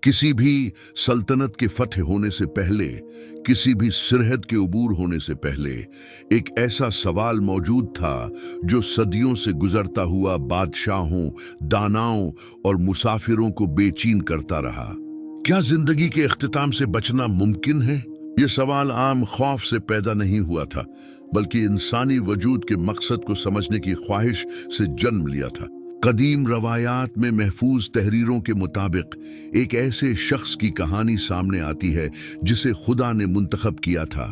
किसी भी सल्तनत के फतह होने से पहले, किसी भी सरहद के उबूर होने से पहले एक ऐसा सवाल मौजूद था जो सदियों से गुजरता हुआ बादशाहों, दानाओं और मुसाफिरों को बेचैन करता रहा। क्या जिंदगी के इख्तिताम से बचना मुमकिन है? ये सवाल आम खौफ से पैदा नहीं हुआ था, बल्कि इंसानी वजूद के मकसद को समझने की ख्वाहिश से जन्म लिया था। कदीम रवायात में महफूज तहरीरों के मुताबिक एक ऐसे शख्स की कहानी सामने आती है जिसे खुदा ने मुंतखब किया था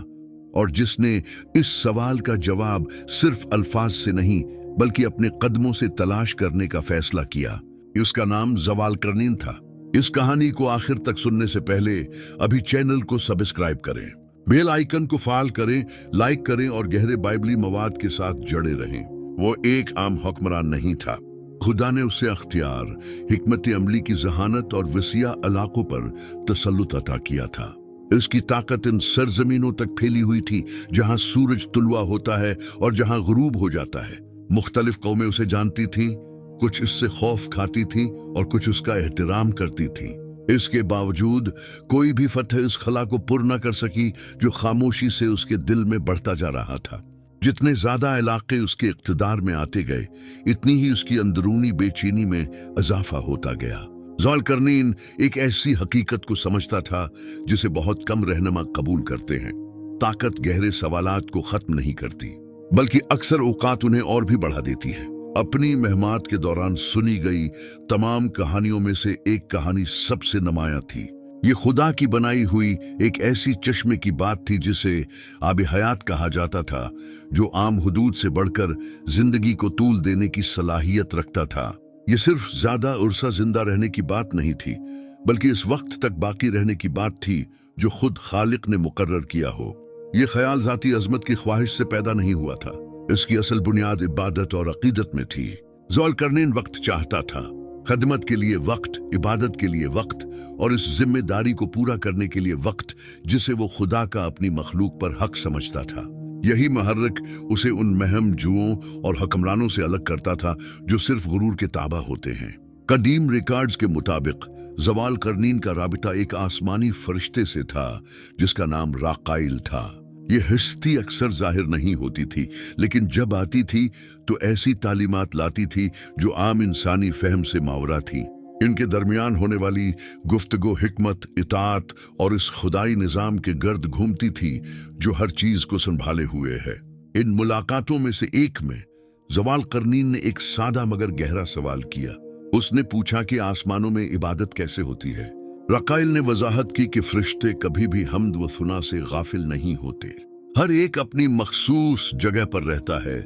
और जिसने इस सवाल का जवाब सिर्फ अल्फाज से नहीं बल्कि अपने कदमों से तलाश करने का फैसला किया। उसका नाम ज़वालकरनीन था। इस कहानी को आखिर तक सुनने से पहले अभी चैनल को सब्सक्राइब करें, बेल आइकन को फाल करें, लाइक करें और गहरे बाइबली मवाद के साथ जुड़े रहें। वो एक आम हुक्मरान नहीं था। खुदा ने उसे अख्तियार, हिकमत अमली की जहानत और वसिया इलाकों पर तसल्लुत अता किया था। इसकी ताकत इन सरजमीनों तक फैली हुई थी जहां सूरज तुलवा होता है और जहां गुरूब हो जाता है। मुख्तलिफ कौमें उसे जानती थीं, कुछ इससे खौफ खाती थीं और कुछ उसका एहतराम करती थीं। इसके बावजूद कोई भी फतह इस खला को पुर न कर सकी जो खामोशी से उसके दिल में बढ़ता जा रहा था। जितने ज्यादा इलाके उसके इख्तिदार में आते गए, इतनी ही उसकी अंदरूनी बेचैनी में इजाफा होता गया। ज़वालकरनीन एक ऐसी हकीकत को समझता था जिसे बहुत कम रहनुमा कबूल करते हैं। ताकत गहरे सवालात को खत्म नहीं करती, बल्कि अक्सर औकात उन्हें और भी बढ़ा देती है। अपनी महमात के दौरान सुनी गई तमाम कहानियों में से एक कहानी सबसे नुमायां थी। ये खुदा की बनाई हुई एक ऐसी चश्मे की बात थी जिसे आब हयात कहा जाता था, जो आम हुदूद से बढ़कर जिंदगी को तूल देने की सलाहियत रखता था। ये सिर्फ ज्यादा अरसा जिंदा रहने की बात नहीं थी, बल्कि इस वक्त तक बाकी रहने की बात थी जो खुद खालिक ने मुकर्रर किया हो। ये ख्याल जाती अजमत की ख्वाहिश से पैदा नहीं हुआ था। इसकी असल बुनियाद इबादत और अकीदत में थी। ज़वालकरनीन वक्त चाहता था, खदमत के लिए वक्त, इबादत के लिए वक्त और इस जिम्मेदारी को पूरा करने के लिए वक्त जिसे वो खुदा का अपनी मखलूक पर हक समझता था। यही महर्रक उसे उन महम जुओं और हुक्मरानों से अलग करता था जो सिर्फ गुरूर के ताबा होते हैं। कदीम रिकॉर्ड्स के मुताबिक ज़वालकरनीन का राबिता एक आसमानी फरिश्ते से था जिसका नाम राकाइल था। ये हस्ती अक्सर जाहिर नहीं होती थी, लेकिन जब आती थी तो ऐसी तालीमात लाती थी जो आम इंसानी फहम से मावरा थी। इनके दरमियान होने वाली गुफ्तगू हिकमत, इताअत और इस खुदाई निजाम के गर्द घूमती थी जो हर चीज को संभाले हुए है। इन मुलाकातों में से एक में ज़वालकरनीन ने एक सादा मगर गहरा सवाल किया। उसने पूछा कि आसमानों में इबादत कैसे होती है। राकाइल ने वजाहत की कि फरिश्ते कभी भी हम्द व सुना से गाफिल नहीं होते। हर एक अपनी मखसूस जगह पर रहता है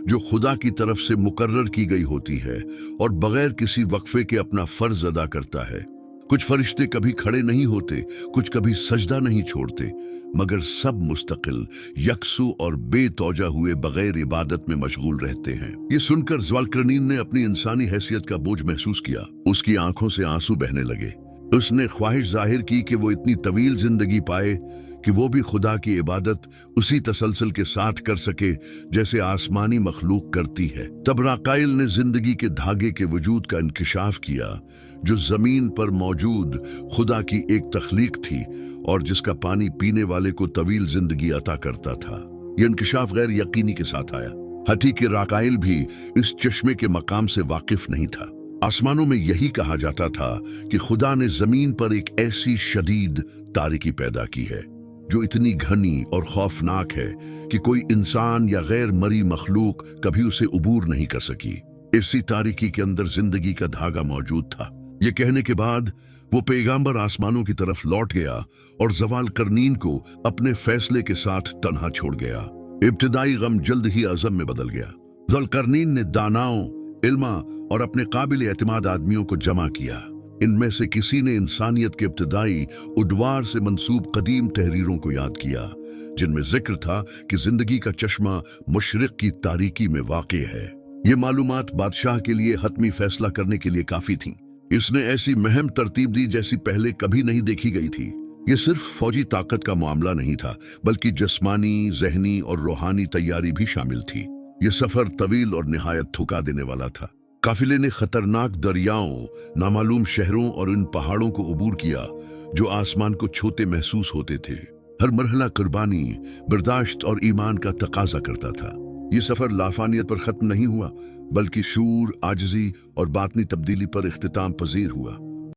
जो खुदा की तरफ से मुकर्रर की गई होती है और बगैर किसी वक्फे के अपना फर्ज अदा करता है। कुछ फरिश्ते कभी खड़े नहीं होते, कुछ कभी सजदा नहीं छोड़ते, मगर सब मुस्तकिल, यकसू और बेतौजा हुए बगैर इबादत में मशगूल रहते हैं। ये सुनकर ज़वालकरनीन ने अपनी इंसानी हैसियत का बोझ महसूस किया। उसकी आंखों से आंसू बहने लगे। उसने ख्वाहिश जाहिर की कि वो इतनी तवील जिंदगी पाए कि वो भी खुदा की इबादत उसी तसलसल के साथ कर सके जैसे आसमानी मखलूक करती है। तब राकाइल ने जिंदगी के धागे के वजूद का इंकिशाफ किया जो जमीन पर मौजूद खुदा की एक तख्लीक थी और जिसका पानी पीने वाले को तवील जिंदगी अता करता था। यह इंकिशाफ गैर यकीनी के साथ आया। हटी कि राकाइल भी इस चश्मे के मकाम से वाकिफ नहीं था। आसमानों में यही कहा जाता था कि खुदा ने जमीन पर एक ऐसी शदीद तारीकी पैदा की है जो इतनी घनी और खौफनाक है कि कोई इंसान या गैर मरी मखलूक कभी उसे उबूर नहीं कर सकी। इसी तारीकी के अंदर जिंदगी का धागा मौजूद था। ये कहने के बाद वो पैगंबर आसमानों की तरफ लौट गया और ज़वालकरनीन को अपने फैसले के साथ तन्हा छोड़ गया। इब्तिदाई गम जल्द ही अज़म में बदल गया। ज़वालकरनीन ने दानाओं, इल्मा और अपने काबिल एतमाद आदमियों को जमा किया। इनमें से किसी ने इंसानियत के इब्तिदाई उद्वार से मंसूब कदीम तहरीरों को याद किया जिनमें जिक्र था कि जिंदगी का चश्मा मशरिक की तारीकी में वाक़े है। ये मालूमात बादशाह के लिए हतमी फैसला करने के लिए काफी थीं। इसने ऐसी महम तरतीब दी जैसी पहले कभी नहीं देखी गई थी। ये सिर्फ फौजी ताकत का मामला नहीं था, बल्कि जिस्मानी, जहनी और रूहानी तैयारी भी शामिल थी। ये सफर तवील और निहायत थका देने वाला था। काफिले ने खतरनाक दरियाओं, नामालूम शहरों और उन पहाड़ों को अबूर किया जो आसमान को छूते महसूस होते थे। हर मरहला कुर्बानी, बर्दाश्त और ईमान का तकाजा करता था। ये सफर लाफानियत पर खत्म नहीं हुआ, बल्कि शूर, आजिज़ी और बातनी तब्दीली पर इख्तिताम पजीर हुआ।